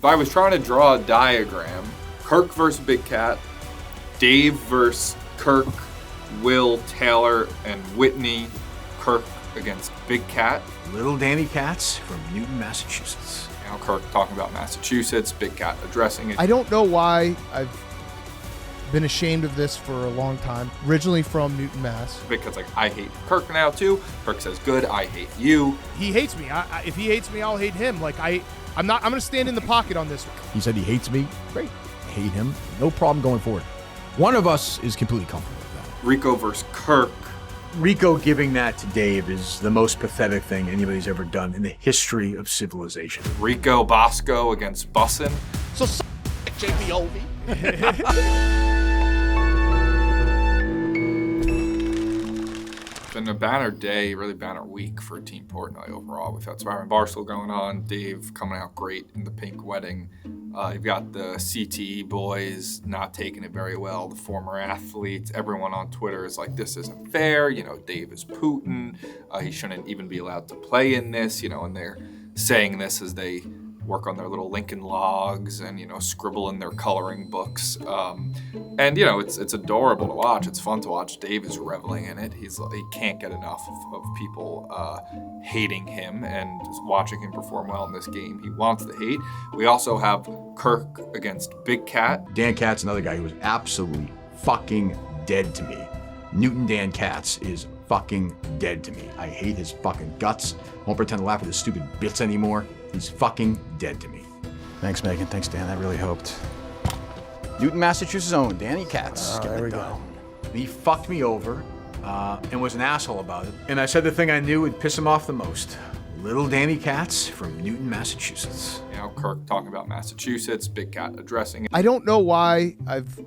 if I was trying to draw a diagram, Kirk versus Big Cat, Dave versus Kirk, Will, Taylor, and Whitney. Kirk against Big Cat. Little Danny Katz from Newton, Massachusetts. Now Kirk talking about Massachusetts, Big Cat addressing it. I don't know why I've been ashamed of this for a long time. Originally from Newton, Mass. Big Cat's like, I hate Kirk now too. Kirk says, good, I hate you. He hates me. If he hates me, I'll hate him. I'm going to stand in the pocket on this one. He said he hates me. Great. I hate him. No problem going forward. One of us is completely comfortable with that. Rico versus Kirk. Rico giving that to Dave is the most pathetic thing anybody's ever done in the history of civilization. Rico Bosco against Bussin. So JP Ovi. Been a banner day, really banner week for Team Portnoy overall. We've had Spider-Man Barstool going on, Dave coming out great in the pink wedding. You've got the CTE boys not taking it very well, the former athletes. Everyone on Twitter is like, this isn't fair. You know, Dave is Putin. He shouldn't even be allowed to play in this, you know, and they're saying this as they work on their little Lincoln logs and, you know, scribble in their coloring books. And, you know, it's adorable to watch. It's fun to watch. Dave is reveling in it. He can't get enough of people hating him and just watching him perform well in this game. He wants the hate. We also have Kirk against Big Cat. Dan Katz, another guy who was absolutely fucking dead to me. Newton Dan Katz is fucking dead to me. I hate his fucking guts. Won't pretend to laugh at his stupid bits anymore. He's fucking dead to me. Thanks, Megan. Thanks, Dan. That really helped. Newton, Massachusetts' own Danny Katz. There we go. He fucked me over and was an asshole about it. And I said the thing I knew would piss him off the most. Little Danny Katz from Newton, Massachusetts. You know, Kirk talking about Massachusetts, Big Cat addressing it. I don't know why I've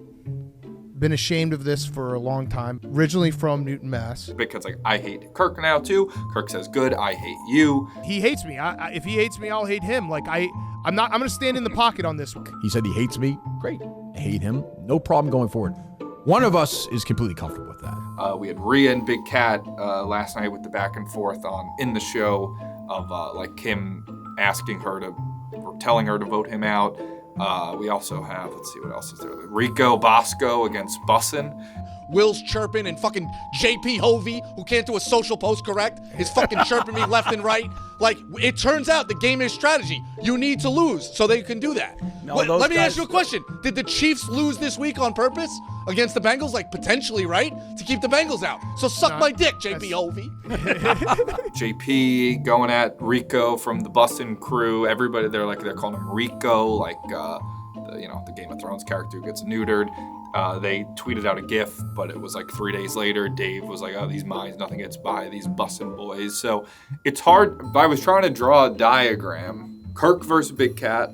been ashamed of this for a long time. Originally from Newton, Mass. Big Cat's like, I hate Kirk now too. Kirk says, good, I hate you. He hates me. If he hates me, I'll hate him. I'm going to stand in the pocket on this one. He said he hates me. Great. I hate him. No problem going forward. One of us is completely comfortable with that. We had Rhea and Big Cat last night with the back and forth in the show of like him asking her to, or telling her to vote him out. We also have, let's see, what else is there? Rico Bosco against Bussin. Will's chirping and fucking JP Hovey, who can't do a social post correct, is fucking chirping me left and right. Like, it turns out the game is strategy. You need to lose so they can do that. No, Let me ask you a question. Did the Chiefs lose this week on purpose against the Bengals? Like, potentially, right? To keep the Bengals out. So suck my dick, JP Hovey. JP going at Rico from the Bussin crew. Everybody, they're calling him Rico, like, the Game of Thrones character who gets neutered. They tweeted out a GIF, but it was like 3 days later. Dave was like, oh, these minds, nothing gets by, these Bussin' boys. So it's hard. If I was trying to draw a diagram, Kirk versus Big Cat,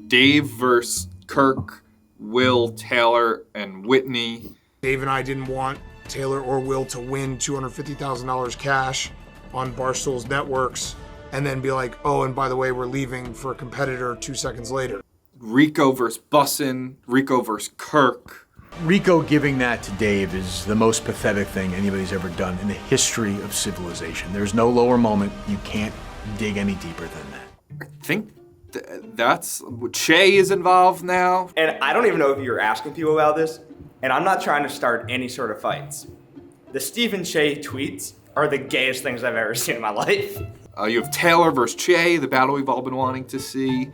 Dave versus Kirk, Will, Taylor, and Whitney. Dave and I didn't want Taylor or Will to win $250,000 cash on Barstool's networks and then be like, oh, and by the way, we're leaving for a competitor 2 seconds later. Rico versus Bussin', Rico versus Kirk. Rico giving that to Dave is the most pathetic thing anybody's ever done in the history of civilization. There's no lower moment. You can't dig any deeper than that. I think that's Che is involved now. And I don't even know if you're asking people about this, and I'm not trying to start any sort of fights. The Stephen Che tweets are the gayest things I've ever seen in my life. You have Taylor versus Che, the battle we've all been wanting to see.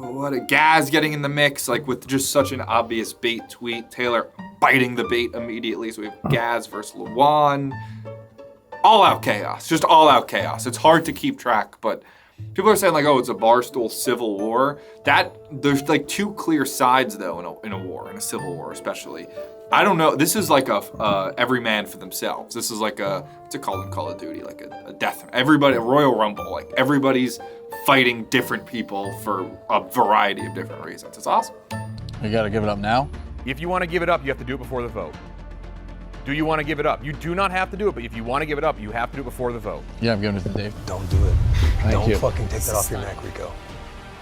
What a Gaz getting in the mix, like with just such an obvious bait tweet. Taylor biting the bait immediately. So we have Gaz versus Luan. All out chaos, just all out chaos. It's hard to keep track, but people are saying like, oh, it's a Barstool civil war. There's like two clear sides though in a war, in a civil war especially. I don't know. This is like a every man for themselves. This is like what's it called in Call of Duty? Like a death. Everybody, a Royal Rumble. Like everybody's fighting different people for a variety of different reasons. It's awesome. You gotta give it up now? If you want to give it up, you have to do it before the vote. Do you want to give it up? You do not have to do it, but if you want to give it up, you have to do it before the vote. Yeah, I'm giving it to Dave. Don't do it. Thank you. Don't fucking take that off your neck, Rico.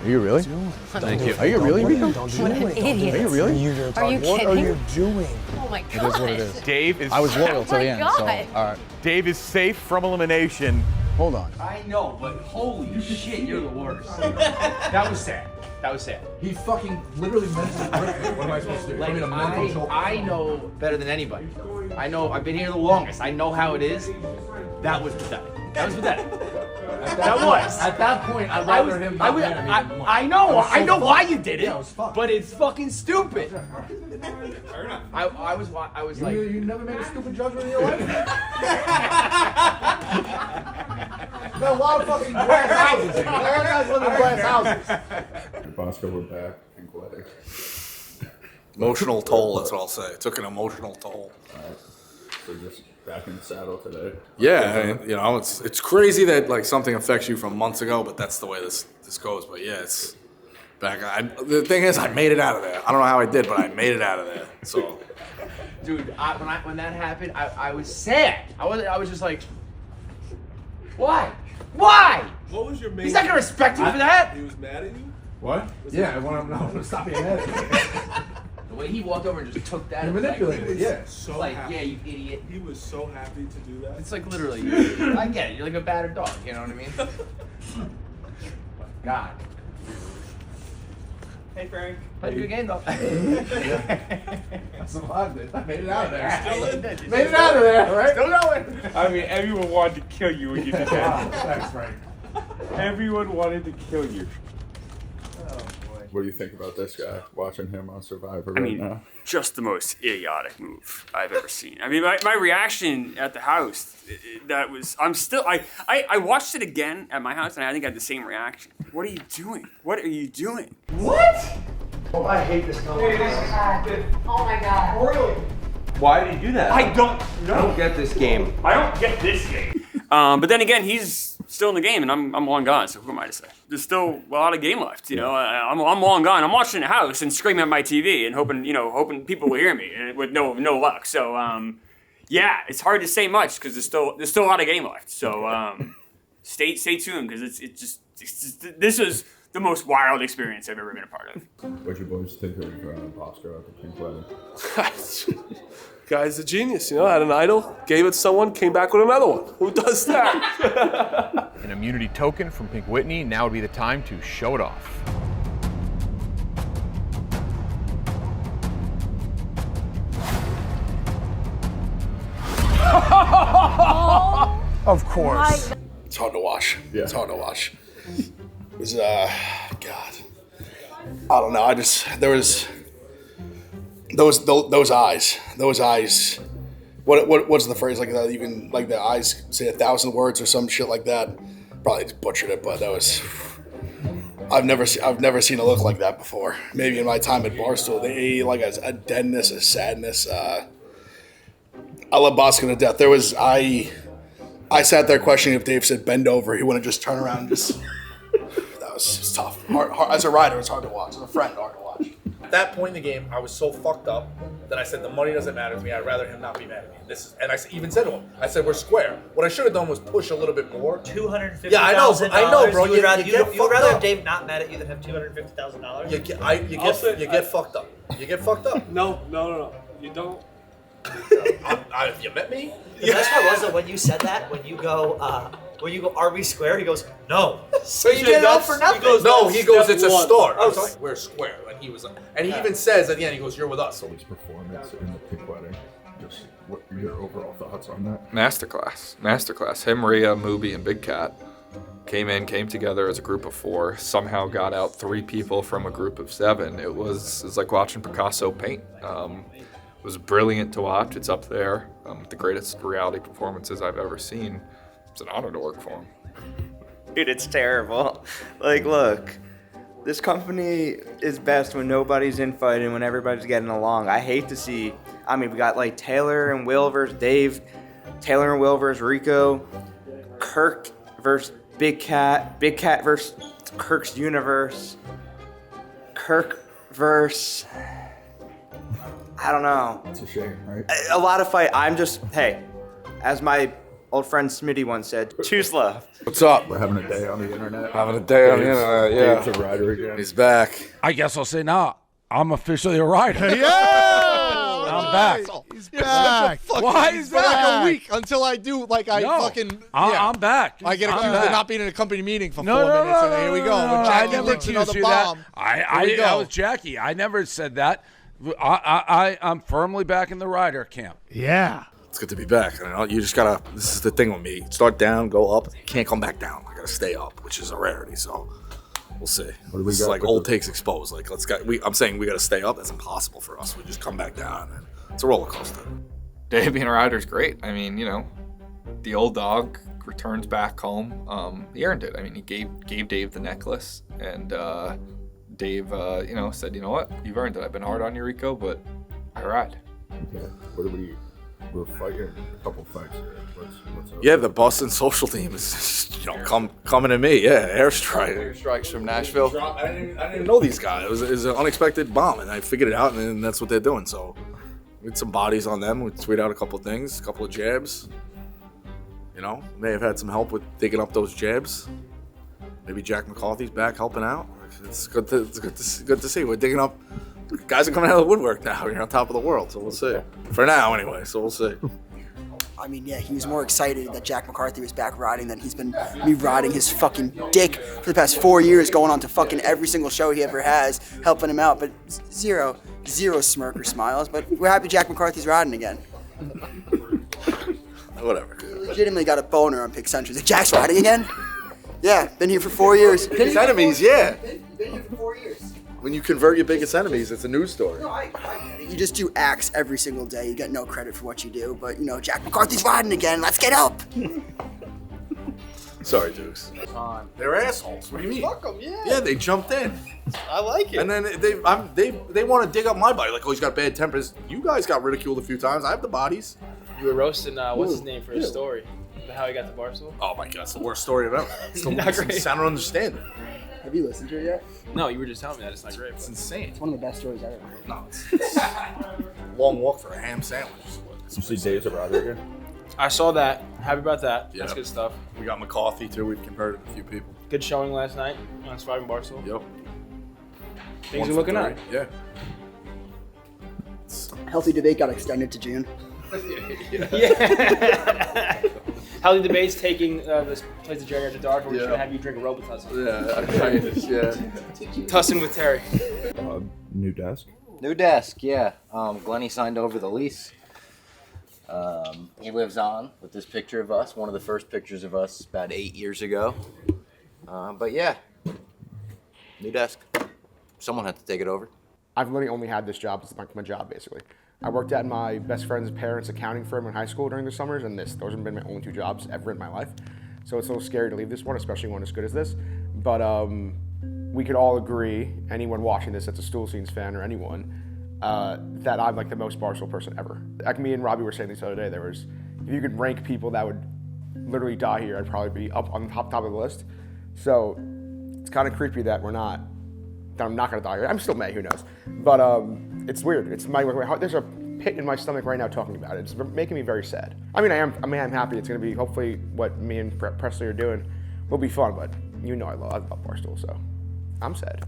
Are you really? Thank you. Are you really, Rico? Don't do What it. an idiot. Are you really? Are you What are kidding? you doing? Oh my god. It is what it is. Dave is. I was loyal to Oh my the end, God. so all right. Dave is safe from elimination Hold on. I know, but holy shit, you're the worst. That was sad. That was sad. He fucking literally mentally ripped me. What am I supposed to do? Like, I mean, a mental choke. I know better than anybody. I know, I've been here the longest. I know how it is. That was pathetic. That was pathetic. At that point, I'd rather him not win. I know why you did it, but it's fucking stupid. I was like, You never made a stupid judgment in your life? There's a lot of fucking glass houses here. A lot of guys live in glass houses. Bosco, we're back in wedding. Emotional toll, that's what I'll say. It took an emotional toll. So just back in the saddle today. Yeah, you know, it's crazy that like something affects you from months ago, but that's the way this goes. But yeah, it's back. The thing is, I made it out of there. I don't know how I did, but I made it out of there. So, dude, when that happened, I was sad. I was just like, why? Why? What was your main? He's not gonna respect you for that. He was mad at you. What? Yeah, I want to stop being mad at me. The way he walked over and just took that. He manipulated it, yeah. So like, happy. yeah, you idiot. He was so happy to do that. It's like literally, I get it. You're like a battered dog. You know what I mean? God. Hey, Frank. Played a good game though. That's some odd, dude. I made it out of there. Still Made it out of there, right? Still going. I mean, everyone wanted to kill you when you did that. Thanks, Frank. Everyone wanted to kill you. What do you think about this guy? Watching him on Survivor I right mean, now. just the most idiotic move I've ever seen. I mean, my reaction at the house, I watched it again at my house, and I think I had the same reaction. What are you doing? What are you doing? What? Oh, I hate this conversation. Oh my god. Really? Why did he do that? I don't know. I don't get this game. I don't get this game. But then again, he's still in the game, and I'm long gone. So who am I to say? There's still a lot of game left. You know, I'm long gone. I'm watching the house and screaming at my TV and hoping people will hear me, and with no luck. So yeah, it's hard to say much because there's still a lot of game left. So stay tuned because this is the most wild experience I've ever been a part of. What'd you boys think of Bosco at the Pink Wedding? Guy's a genius, you know. Had an idol, gave it to someone, came back with another one. Who does that? An immunity token from Pink Whitney. Now would be the time to show it off. Of course. it's hard to watch. Yeah. It's hard to watch. It was God. I don't know. There was those eyes. What's the phrase like that? Even like the eyes say 1,000 words or some shit like that. Probably just butchered it, but that was. I've never seen a look like that before. Maybe in my time at Barstool, they like a deadness, a sadness. I love Bosco to death. I sat there questioning if Dave said bend over, he wouldn't just turn around and just. That was tough. Hard. As a rider, it's hard to watch. As a friend, hard to watch. At that point in the game, I was so fucked up that I said the money doesn't matter to me. I'd rather him not be mad at me. And I even said to him, I said we're square. What I should have done was push a little bit more. $250,000. Yeah, I know, bro. You would rather up. have Dave not mad at you than have $250,000. You get fucked up. You get fucked up. No. You don't. You met me? The best part was that when you said that, when you go, are we square? He goes, no. So you did it all for nothing. He goes, it's a start. Oh, sorry. We're square. And he was like, and he even says at the end, he goes, you're with us. So His performance in the Pink Wedding. Just what your overall thoughts on that? Masterclass. Him, Rhea, Mooby, and Big Cat came together as a group of 4, somehow got out 3 people from a group of 7. It was like watching Picasso paint. It was brilliant to watch. It's up there. The greatest reality performances I've ever seen. It's an honor to work for him. Dude, it's terrible. Like, look, this company is best when nobody's infighting, when everybody's getting along. I hate to see, we got like Taylor and Will versus Dave, Taylor and Will versus Rico, Kirk versus Big Cat versus Kirk's Universe, Kirk versus, I don't know. It's a shame, right? A lot of fight. Hey, as my old friend Smitty once said, choose love. What's up? We're having a day on the internet. Having a day on the internet, yeah. Dave's a rider again. He's back. I guess I'll say now, I'm officially a rider. Yeah! I'm I'm back. He's You're back. such a fucking Why is for like that? a week until I do like I No. fucking I'm back. I get I'm accused of back. not being in a company meeting for No, 4 no, minutes, no, and then here we go. no, When I Jackie never leaks accused another you of bomb. that. Here we I go. was Jackie. I never said that. I'm firmly back in the rider camp. Yeah. It's good to be back. You just gotta. This is the thing with me. Start down, go up. Can't come back down. I gotta stay up, which is a rarity. So we'll see. do we This is got like with old the- takes exposed. Like I'm saying we gotta stay up. That's impossible for us. We just come back down, and it's a roller coaster. Dave being a rider's great. I mean, the old dog returns back home. He earned it. I mean, he gave Dave the necklace, and Dave, said, you know what, you've earned it. I've been hard on you, Rico, but I ride. Okay. What do we're fighting a couple fights here. What's up? Yeah, the Boston social team is just, coming to me. Yeah, Airstrikes from Nashville. I didn't even know these guys. It was an unexpected bomb, and I figured it out, and then that's what they're doing. So we had some bodies on them. We tweet out a couple of things, a couple of jabs. May have had some help with digging up those jabs. Maybe Jack McCarthy's back helping out. It's good to see. We're digging up. Guys are coming out of the woodwork now. You're on top of the world, so we'll see. For now, anyway. So we'll see. I mean, yeah, he was more excited that Jack McCarthy was back riding than he's been me riding his fucking dick for the past 4 years, going on to fucking every single show he ever has, helping him out. But zero smirk or smiles. But we're happy Jack McCarthy's riding again. Whatever. He legitimately got a boner on Pick Century. Like, Jack's riding again? Yeah, been here for 4 years. Biggest enemies, yeah. Been here for 4 years. When you convert your biggest enemies, it's a news story. No, I get it. You just do acts every single day. You get no credit for what you do. But, Jack McCarthy's riding again. Let's get up. Sorry, Dukes. They're assholes. What do you mean? Fuck them, yeah. Yeah, they jumped in. I like it. And then they want to dig up my body. Like, oh, he's got bad tempers. You guys got ridiculed a few times. I have the bodies. You were roasting, what's his name for his story? How he got to Barstool? Oh my God, it's the worst story ever. It's the Not worst. great. I don't understand it. Have you listened to it yet? No, you were just telling me that it's not great. It's insane. It's one of the best stories I've ever heard. No, it's long walk for a ham sandwich. You see Dave's a rider again? I saw that. Happy about that. Yeah. That's good stuff. We got McCarthy too. We've converted a few people. Good showing last night on Surviving Barstool. Yep. Things 1 are for looking 3. up. Yeah. Healthy Debate got extended to June. Yeah. Healthy Debate's taking this place of Jerry at the dark, where we're just gonna have you drink a Robitussin. Yeah. Tussin with Terry. New desk. New desk, yeah. Glenny signed over the lease. He lives on with this picture of us, one of the first pictures of us about 8 years ago. But yeah, new desk. Someone had to take it over. I've literally only had this job as my job, basically. I worked at my best friend's parents' accounting firm in high school during the summers, and those have been my only 2 jobs ever in my life. So it's a little scary to leave this one, especially one as good as this. But we could all agree, anyone watching this that's a Stool Scenes fan or anyone, that I'm like the most Barstool person ever. Like me and Robbie were saying this the other day, if you could rank people that would literally die here, I'd probably be up on the top of the list. So it's kind of creepy that I'm not gonna die here. I'm still May, who knows? But it's weird. It's my heart. There's a pit in my stomach right now talking about it. It's making me very sad. I'm happy. It's gonna be hopefully what me and Presley are doing will be fun. But I love Barstool, so I'm sad.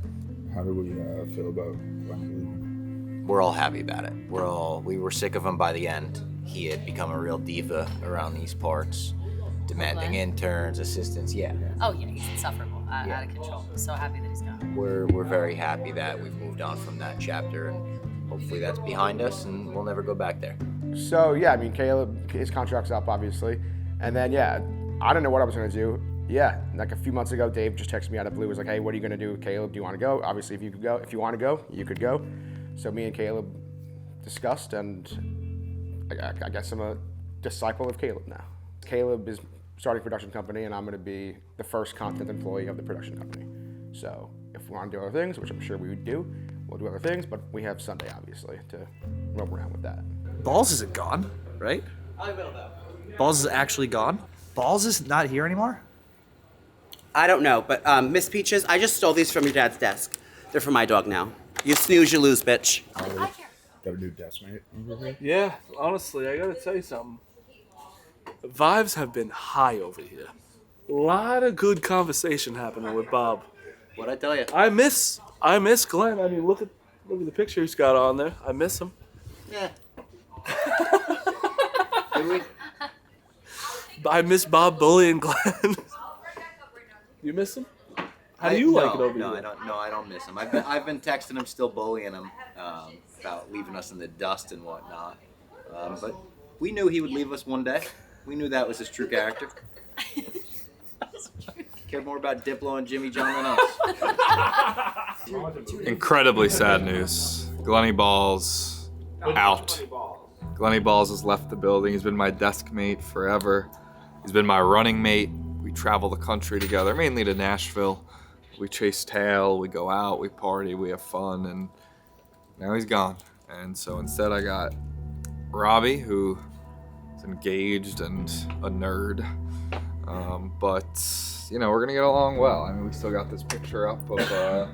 How do we feel about leaving? We're all happy about it. We were sick of him by the end. He had become a real diva around these parts, demanding interns, assistants. Yeah. Oh yeah, he's insufferable, out of control. So happy that he's gone. We're very happy that we've moved on from that chapter, and hopefully that's behind us, and we'll never go back there. So yeah, Caleb, his contract's up obviously, and then I don't know what I was gonna do. Yeah, like a few months ago, Dave just texted me out of the blue. Was like, "Hey, what are you gonna do, Caleb? Do you want to go? Obviously, if you want to go, you could go." So me and Caleb discussed, and I guess I'm a disciple of Caleb now. Caleb is starting a production company, and I'm gonna be the first content employee of the production company. So if we want to do other things, which I'm sure we would do, we'll do other things. But we have Sunday, obviously, to roam around with that. Balls isn't gone, right? Balls is actually gone. Balls is not here anymore. I don't know, but Miss Peaches, I just stole these from your dad's desk. They're for my dog now. You snooze, you lose, bitch. Got a new desk, mate. Yeah, honestly, I gotta tell you something. Vibes have been high over here. A lot of good conversation happening with Bob. What'd I tell you? I miss Glenn. I mean, look at the picture he's got on there. I miss him. Yeah, I miss Bob bullying Glenn. You miss him? How do you like it over here? I don't miss him. I've been texting him, still bullying him about leaving us in the dust and whatnot. But we knew he would leave us one day. We knew that was his true character. Cared more about Diplo and Jimmy John than us. Incredibly sad news. Glenny Balls out. Glenny Balls has left the building. He's been my desk mate forever. He's been my running mate. We travel the country together, mainly to Nashville. We chase tail, we go out, we party, we have fun, and now he's gone. And so instead I got Robbie, who is engaged and a nerd. But, you know, we're gonna get along well. I mean, we still got this picture up of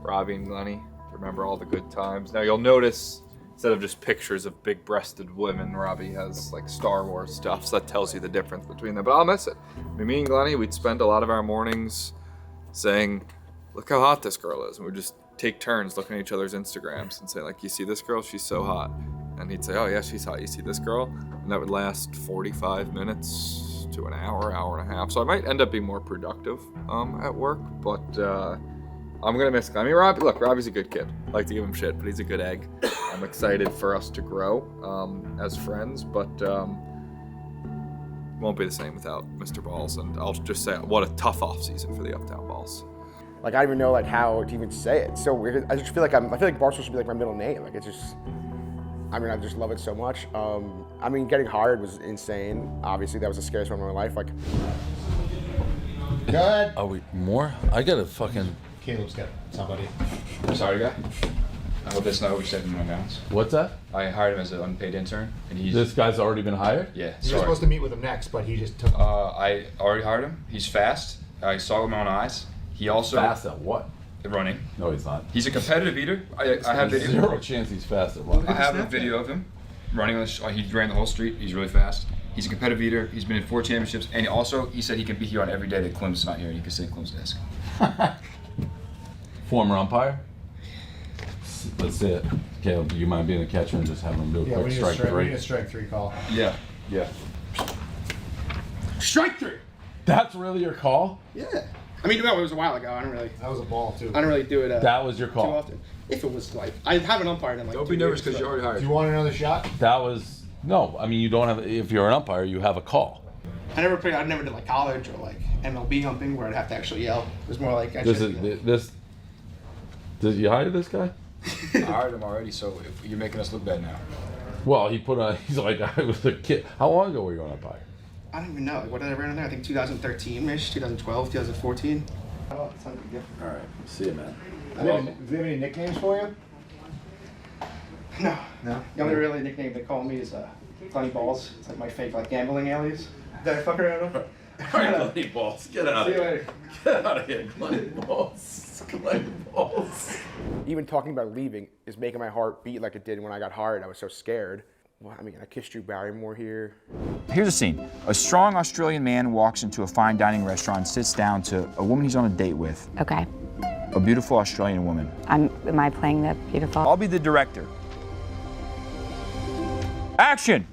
Robbie and Glenny. Remember all the good times. Now you'll notice, instead of just pictures of big-breasted women, Robbie has like Star Wars stuff, so that tells you the difference between them. But I'll miss it. I mean, me and Glenny, we'd spend a lot of our mornings saying, look how hot this girl is. And we'd just take turns looking at each other's Instagrams and say, like, you see this girl? She's so hot. And he'd say, oh yeah, she's hot. You see this girl? And that would last 45 minutes to an hour, hour and a half. So I might end up being more productive at work, but I'm gonna miss Glenny. I mean, Robbie's a good kid. I like to give him shit, but he's a good egg. I'm excited for us to grow as friends, but won't be the same without Mr. Balls. And I'll just say, what a tough off season for the Uptown Balls. Like, I don't even know like how to even say it. It's so weird. I just feel like Barstool should be like my middle name. Like, it's just, I mean, I just love it so much. I mean, getting hired was insane. Obviously, that was the scariest moment of my life. Like, good. Are we more? I got a fucking. Caleb's got somebody. Sorry, guy. I hope that's not overstepping my bounds. What's that? I hired him as an unpaid intern, and he's. This guy's already been hired? Yeah. You were supposed to meet with him next, but he just took. I already hired him. He's fast. I saw with my own eyes. He also. Fast at what? Running. No, he's not. He's a competitive eater. I have video. Zero chance he's fast at what? I have a video of him running on the. He ran the whole street. He's really fast. He's a competitive eater. He's been in 4 championships, and also he said he can be here on every day that Clem's not here, and he can sit at Clem's desk. Former umpire? Let's see it. Caleb, do you mind being a catcher and just having him do a quick strike three? We need a strike 3 call. Yeah. Strike 3! That's really your call? Yeah. I mean, that was a while ago. I don't really. That was a ball too. I don't really do it. That was your call. Too often. If it was like, I haven't umpired in like. Don't be nervous because you already hired. Do you want another shot? That was no. I mean, you don't have. If you're an umpire, you have a call. I never did like college or like MLB humping where I'd have to actually yell. It was more like. Did you hire this guy? I hired him already, so if you're making us look bad now. Well, he's like, I was a kid. How long ago were you on umpire? I don't even know. Like, what did I run in there? I think 2013-ish, 2012, 2014. Oh, it's not a big deal. All right. See you, man. Do they have any nicknames for you? No. No? The only really nickname they call me is Glenny Balls. It's like my fake like gambling alias. Did I fuck around with? All right, Glenny Balls. Get out of here. See you later. Get out of here, Glenny Balls. Glenny Balls. even talking about leaving is making my heart beat like it did when I got hired. I was so scared. Well, I mean, I kissed Drew Barrymore here. Here's a scene. A strong Australian man walks into a fine dining restaurant and sits down to a woman he's on a date with. Okay. A beautiful Australian woman. Am I playing the beautiful? I'll be the director. Action!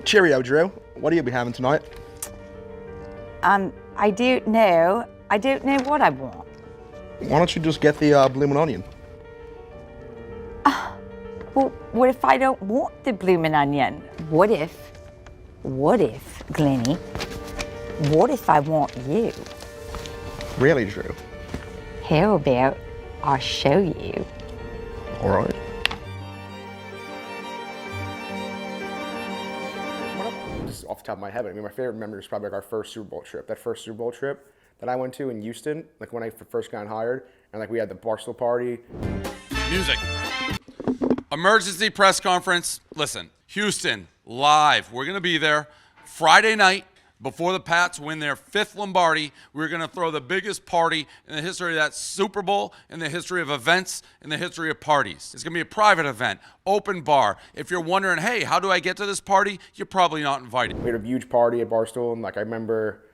Cheerio, Drew. What do you be having tonight? I don't know. I don't know what I want. Why don't you just get the bloomin' onion? Well, what if I don't want the bloomin' onion? What if, Glenny, what if I want you? Really, Drew? How about I show you? All right. Just off the top of my head, I mean, my favorite memory is probably like our first Super Bowl trip. That first Super Bowl trip that I went to in Houston, like when I first got hired, and like we had the Barstool party. Music. Emergency press conference. Listen, Houston, live. We're going to be there Friday night before the Pats win their 5th Lombardi. We're going to throw the biggest party in the history of that Super Bowl, in the history of events, in the history of parties. It's going to be a private event, open bar. If you're wondering, hey, how do I get to this party? You're probably not invited. We had a huge party at Barstool, and like I remember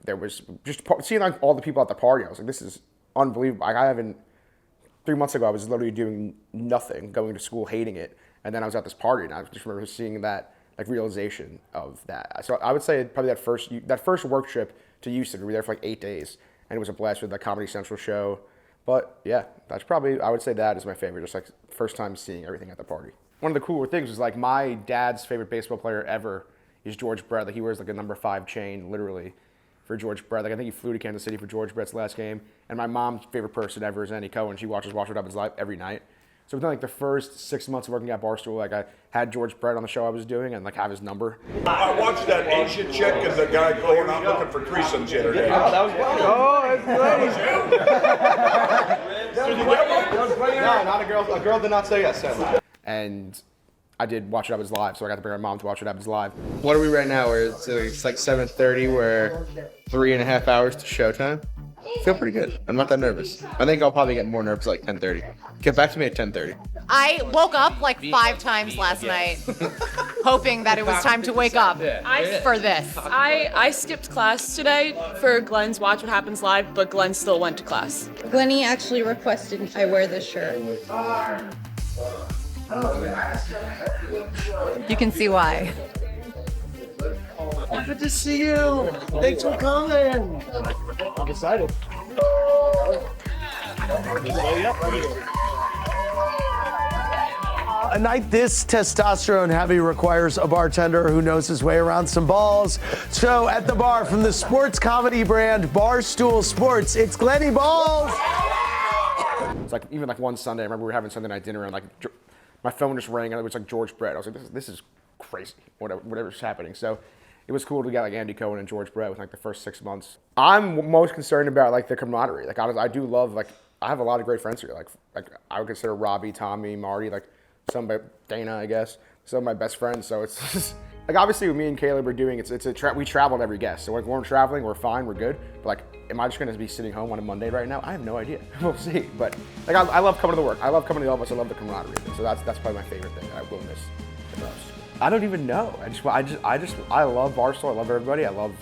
there was just seeing like all the people at the party. I was like, this is unbelievable. Like, I haven't. 3 months ago, I was literally doing nothing, going to school, hating it. And then I was at this party, and I just remember seeing that like realization of that. So I would say probably that first work trip to Houston, we were there for like 8 days, and it was a blast with the Comedy Central show. But yeah, that's probably, I would say that is my favorite, just like first time seeing everything at the party. One of the cooler things was like my dad's favorite baseball player ever is George Brett. Like he wears like a number 5 chain, literally, for George Brett. Like I think he flew to Kansas City for George Brett's last game. And my mom's favorite person ever is Annie Cohen. She watches Watch What Happens Live every night. So within like the first 6 months of working at Barstool, like I had George Brett on the show I was doing and like have his number. I watched that Asian chick and the guy going out looking for threesomes the other day. Oh, that was Glenny. Oh, that's Glenny. No, not a girl. A girl did not say yes. Sadly. And I did Watch What Happens Live, so I got to bring my mom to Watch What Happens Live. What are we right now? It's like 7:30. We're 3.5 hours to showtime. Feel pretty good. I'm not that nervous. I think I'll probably get more nervous like 10:30. Get back to me at 10:30. I woke up like 5 times last night, hoping that it was time to wake up for this. I skipped class today for Glenn's Watch What Happens Live, but Glenn still went to class. Glenny actually requested I wear this shirt. You can see why. Good to see you. Thanks for coming. I'm excited. A night this testosterone heavy requires a bartender who knows his way around some balls. So at the bar from the sports comedy brand Barstool Sports, it's Glenny Balls. It's like even like one Sunday, I remember we were having Sunday night dinner and like my phone just rang and it was like George Brett. I was like, this is crazy, whatever's happening. So it was cool to get like Andy Cohen and George Brett with like the first 6 months. I'm most concerned about like the camaraderie. Like honestly, I do love like I have a lot of great friends here. Like I would consider Robbie, Tommy, Marty, like Dana, I guess, some of my best friends. So it's just, like obviously what me and Caleb are doing, we travel every guest. So like when we're traveling, we're fine, we're good. But like, am I just gonna be sitting home on a Monday right now? I have no idea. We'll see. But like I love coming to work. I love coming to the office. I love the camaraderie. So that's probably my favorite thing that I will miss the most. I don't even know. I love Barstool. I love everybody. I love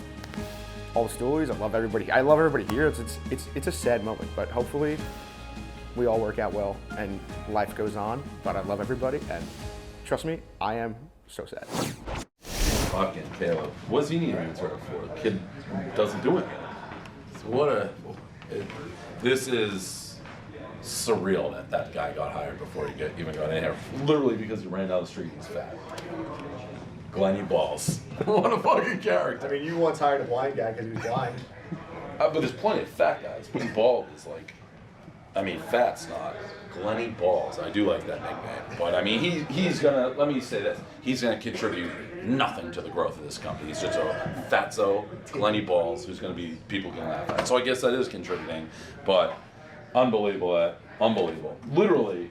all the stories. I love everybody. I love everybody here. It's a sad moment, but hopefully we all work out well and life goes on. But I love everybody, and trust me, I am so sad. Fucking Caleb. What's he need an answer for? The kid doesn't do it. So this is surreal that guy got hired before he even got in here. Literally because he ran down the street and he's fat. Glenny Balls. What a fucking character. I mean, you once hired a blind guy because he was blind. But there's plenty of fat guys. But bald is like, I mean, fat's not. Glenny Balls. I do like that nickname. But I mean, he's gonna, let me say this, he's gonna contribute nothing to the growth of this company. He's just a fatso, Glenny Balls, who's gonna be people can laugh at. So I guess that is contributing. But unbelievable. Literally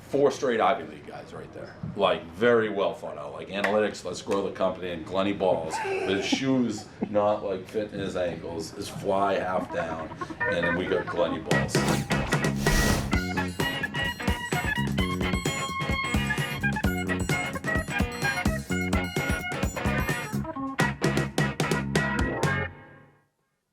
4 straight Ivy League guys right there. Like, very well thought out. Like, analytics, let's grow the company, and Glenny Balls, with his shoes not, like, fit in his ankles, his fly half down, and then we got Glenny Balls.